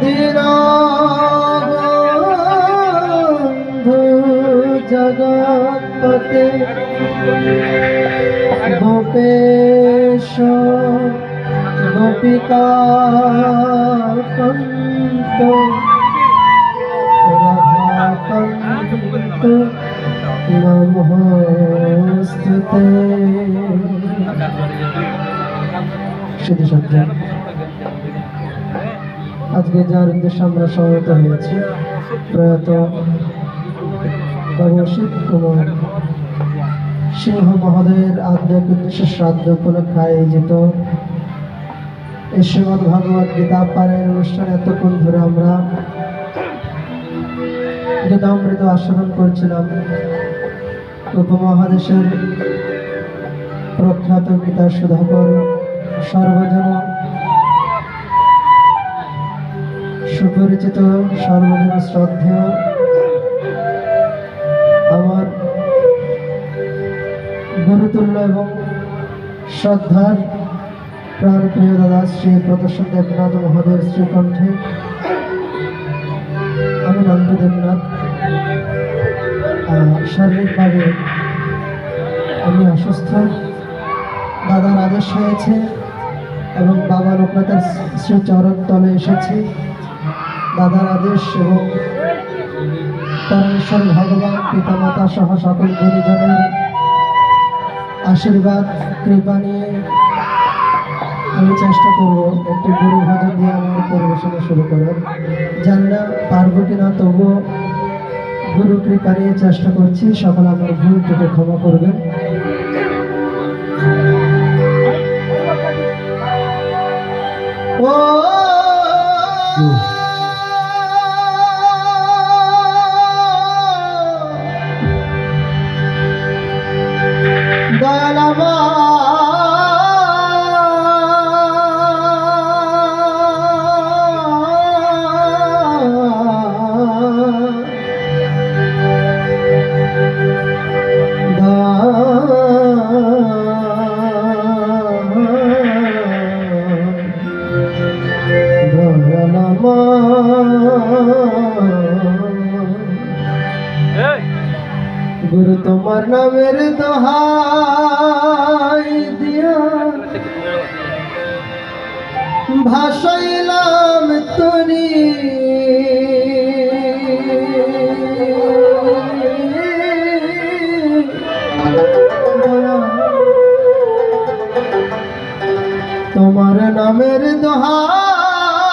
দীনবন্ধু জগৎপতে গোপেশ গোপিকাকান্ত রাধাকান্ত নমস্তুতে। শুধু সজ্জন আজকে যার উদ্দেশ্যে আমরা সমবেত হয়েছি প্রয়াত বাবু শিব কুমার সিংহ মহোদয়ের আধ্যাত্মিক উদ্দেশ্যে শ্রাদ্ধ উপলক্ষে আয়োজিত এই শ্রীমদ্ ভাগবত গীতা পারায়ণ অনুষ্ঠানে এতক্ষণ ধরে আমরা গীতামৃত আস্বাদন করছিলাম। উপমহাদেশের প্রখ্যাত গীতা সুধাকর সর্বজন সুপরিচিত সর্বজন শ্রদ্ধেয় আমার গুরুতুল্য এবং শ্রদ্ধার প্রাণপ্রিয় দাদা শ্রী প্রদর্শন দেবনাথ মহোদয়ের শ্রীকণ্ঠে আমি নন্দ দেবনাথ। শারীরিকভাবে আমি অসুস্থ, দাদার আদেশ হয়েছে এবং বাবা লোকনাথের শ্রীচরণ তলে এসেছি। দাদার আদেশ এবং পরমেশ্বর ভগবান পিতামাতা সহ সকল গুরুজনের আশীর্বাদ কৃপা নিয়ে আমি চেষ্টা করব একটি গুরু ভজন দিয়ে আমার পরিবেশনা শুরু করার। জানি না পারবো কিনা, তবুও গুরু কৃপা নিয়ে চেষ্টা করছি। সকল আমার ভুল ত্রুটি ক্ষমা করবেন। ও দয়ালামা গুরু তোমার নামের দোহাই দিয়া ভাসাইলাম তরি, তোমার নামের দোহাই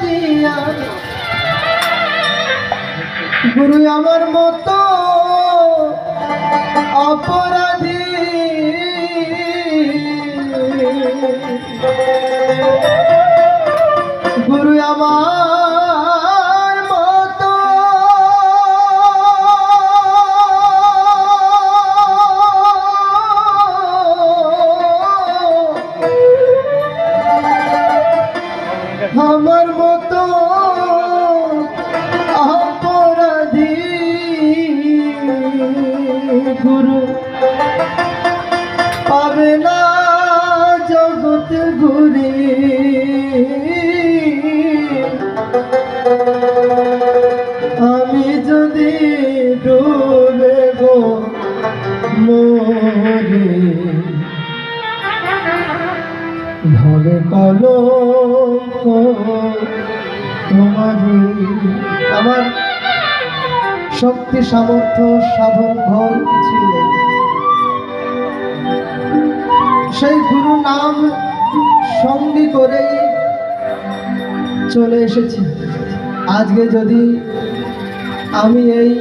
দিয়া গুরু আমার মতো অপরাধী গুরু আমার মতো আমার মতো গুরু পাবে না জগৎ ঘুরে। আমি যদি ডুবে গো মরে ধরে কলঙ্ক তোমারই। আমার শক্তি সামর্থ্য সাধন ভয় কিছুই নেই। সেই গুরু নাম সঙ্গী করেই চলে এসেছি। আজকে যদি আমি এই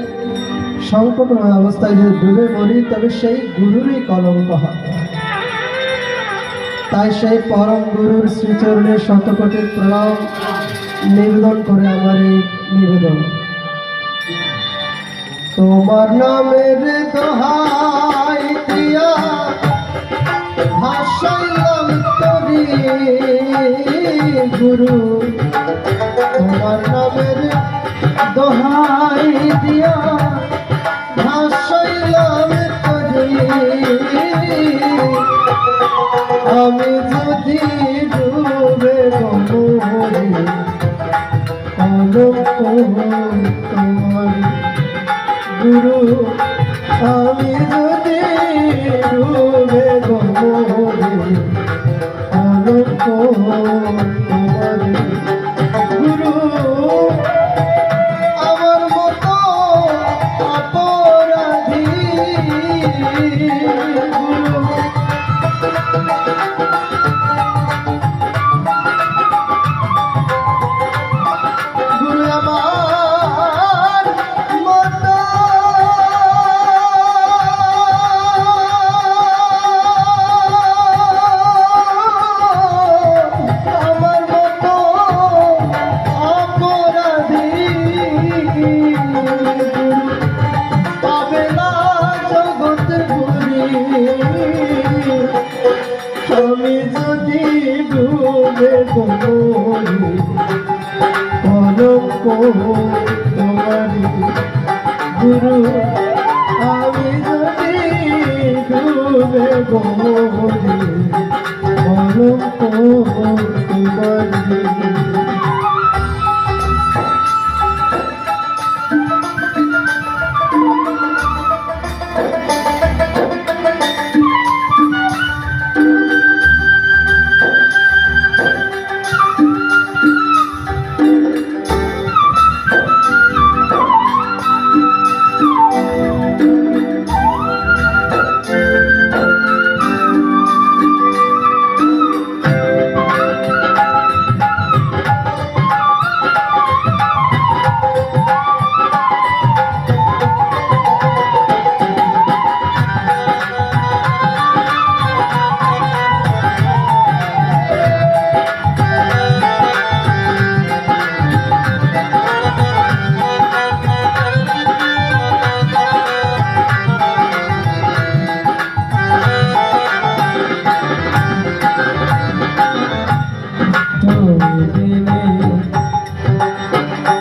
সংকটময় অবস্থায় যদি ডুবে মরি, তবে সেই গুরুরই কলঙ্ক হবে। তাই সেই পরম গুরুর শ্রীচরণে শতকোটি প্রণাম নিবেদন করে আমার এই নিবেদন। তোমার নামের দোহাই দিয়া ভাসাইলাম তরি গুরু, তোমার নামের দোহাই দিয়া ভাসাইলাম তরি। আমি যদি ডুবে মরি তোমারি গুরু আমার মতো অপরাধী গুরু গুরু আমার মতো আমার মতো অপরাধী পাবে না জগতের গুরি আমি যদি ডুবে মরি কলঙ্ক তোমারি গুরু আমি যদি ডুবে মরি কলঙ্ক তোমারি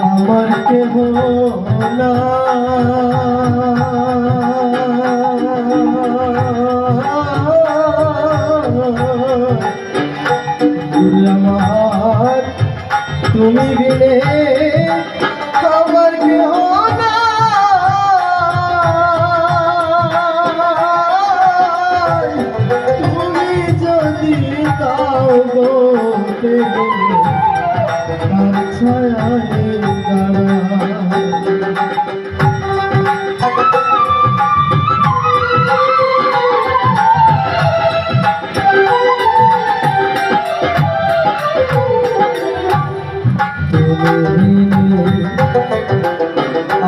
আমার কেহ না আমার তুমি বিনে আমার কেহ না তুমি যদি দাও গো ছায়ায় দাঁড়া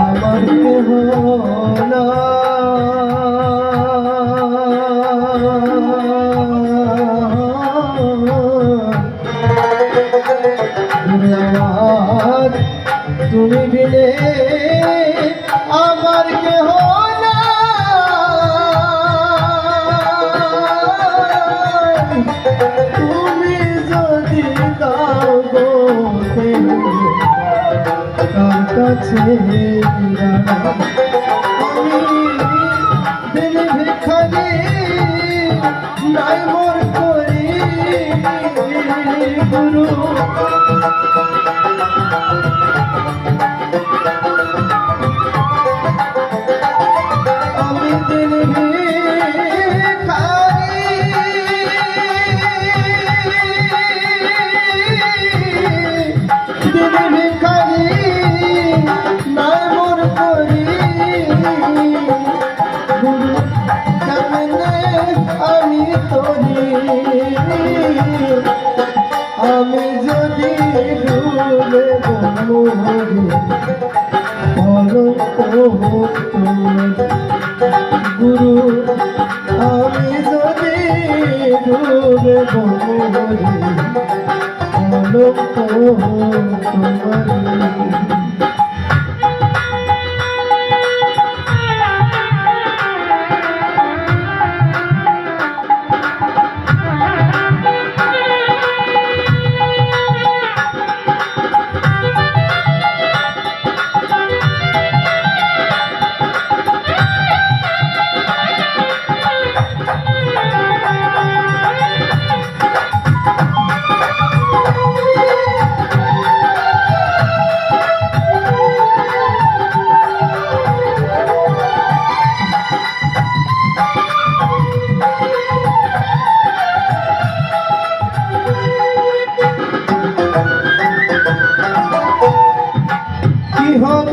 আমার কেহ না তুমি বিনে আমার কেহ না তুমি যদি দাও গো কার কাছে আমি দিল ভিখারি নাই মোর করি গুরু আমি দিল ভিখারি দিল ভিখারি নাই মোর করি গুরু কেমনে আমি তোরি আমি যদি ডুবে মরি গুরু আমি যদি ডুবে মরি তোমারি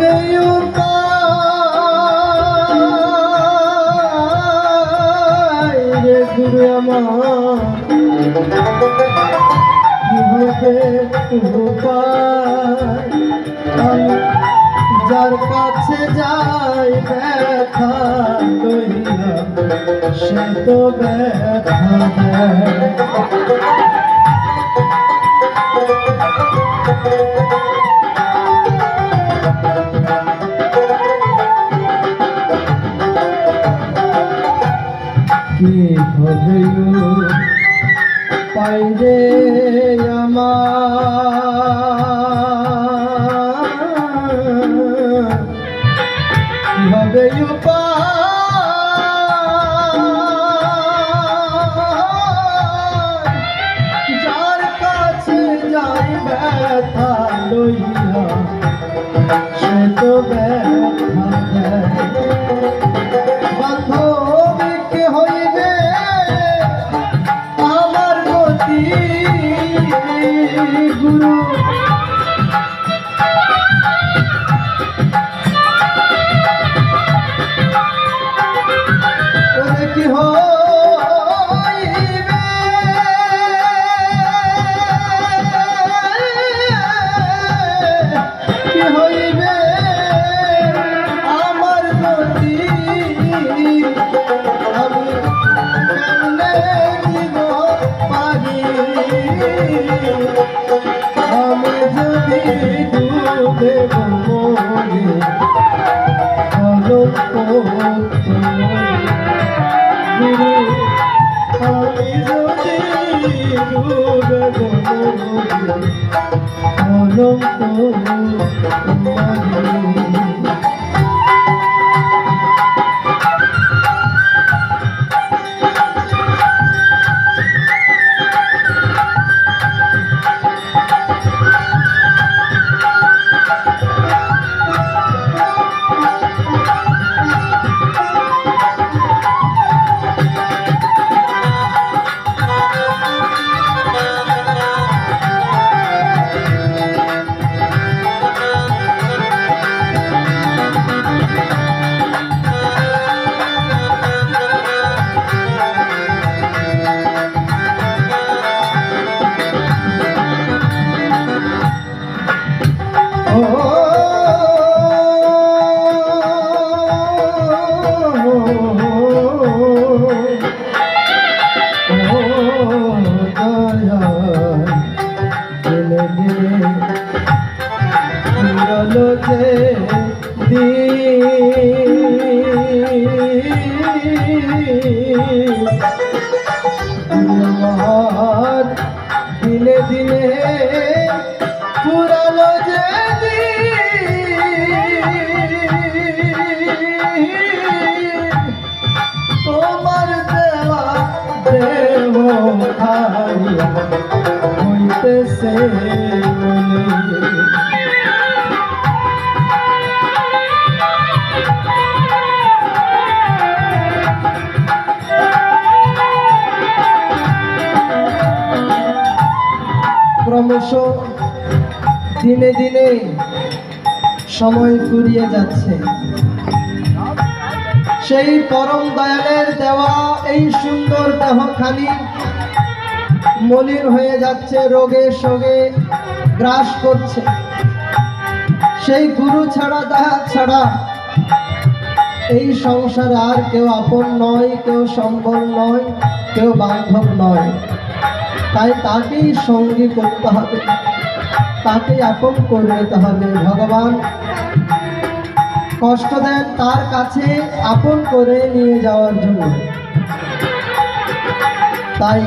হবে উপায় রে গুরু আমার, কি হবে উপায়? আমি যার কাছে যাই ব্যথা লইয়া, সে তো ব্যথা দেয়। কি হবে পাই রে আমার, কি হবে যার কাছে যাই ব্যথা লইয়া, সে তো ব্যথা দেয়। বান্ধবীকে হইবে আমার গতি গুরু, ওরে কি হইবে কি হইবে আমার গতি, আমি কেমনে দিব পারি, আমি যদি ডুবে মরে কলঙ্ক গুরু, আমি যদি ডুবে মরে কলঙ্ক দিনে দিনে পুরানো যে তোমার দেওয়া দেব খাইয়া হইতেছে ক্রমশ দিনে দিনে সময় ফুরিয়ে যাচ্ছে। সেই পরম দয়ালের দেওয়া এই সুন্দর দেহখানি মলিন হয়ে যাচ্ছে, রোগে শোগে গ্রাস করছে। সেই গুরু ছাড়া দয়া ছাড়া এই সংসারে আর কেউ আপন নয়, কেউ সম্বল নয়, কেউ বান্ধব নয়। তাই তাকেই সঙ্গী করতে হবে, তাকেই আপন করে নিতে হবে। ভগবান কষ্ট দেন তার কাছে আপন করে নিয়ে যাওয়ার জন্য। তাই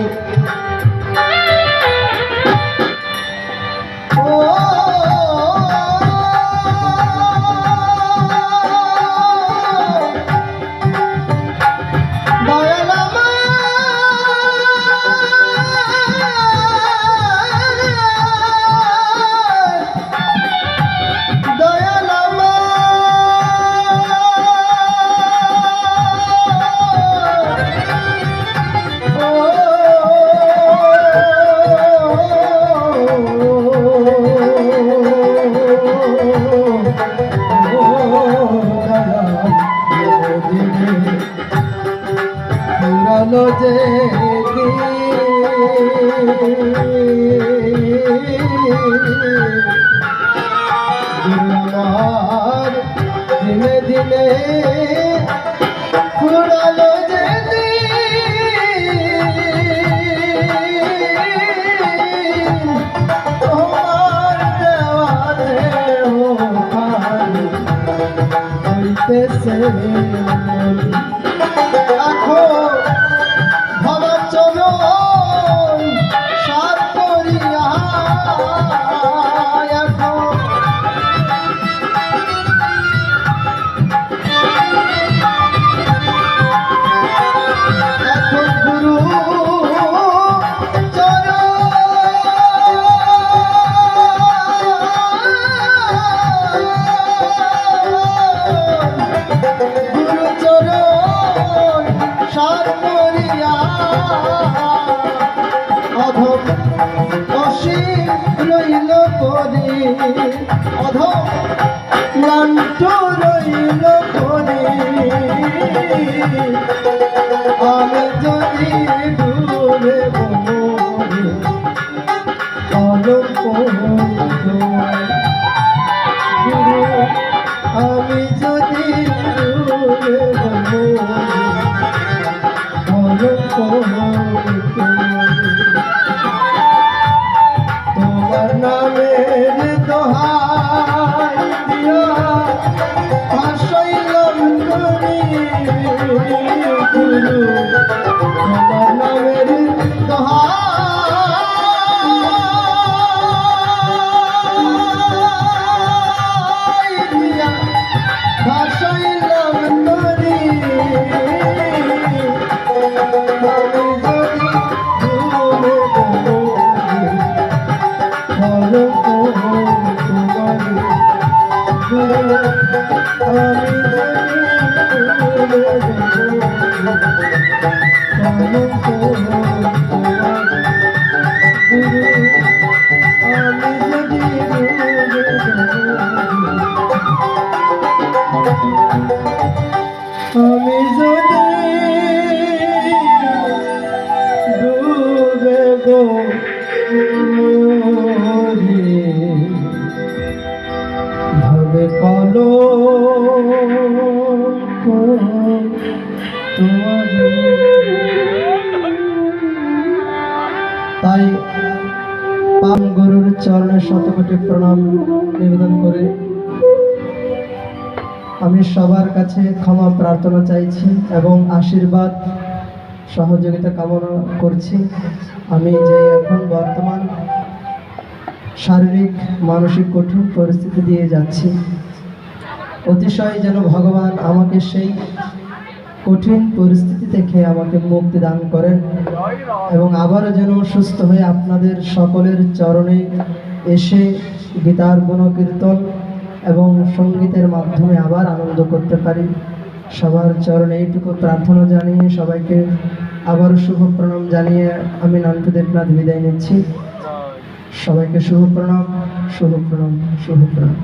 গেছে এখন ভাবা চলো সার করিয়া এখন গুরু সার করিয়া অধম অসীম রইল করি অধম ক্লান্ত রইল করি আমি যদি ডুবে মরি অলঙ্ক গুরু আমি যদি ডুবে মরি তোমার নামের দোহাই দিয়া ভাসাইলাম তুমি গুরু তোমার নামের দোহাই দিয়া ভাসাইলাম তুমি আমি যদি ডুবে গো মরি ভাবে কলো তোমার তাই পাম গুরুর চরণে শতকোটি প্রণাম নিবেদন করে আমি সবার কাছে ক্ষমা প্রার্থনা চাইছি এবং আশীর্বাদ সহযোগিতা কামনা করছি। আমি যে এখন বর্তমান শারীরিক মানসিক কঠিন পরিস্থিতি দিয়ে যাচ্ছি, অতিশয় যেন ভগবান আমাকে সেই কঠিন পরিস্থিতি থেকে আমাকে মুক্তি দান করেন এবং আবারও যেন সুস্থ হয়ে আপনাদের সকলের চরণে এসে গীতার গুণকীর্তন এবং সঙ্গীতের মাধ্যমে আবার আনন্দ করতে পারি। সবার চরণে এইটুকু প্রার্থনা জানিয়ে সবাইকে আবার শুভ প্রণাম জানিয়ে আমি নান্টু দেবনাথ বিদায় নিচ্ছি। সবাইকে শুভ প্রণাম, শুভ প্রণাম, শুভ প্রণাম।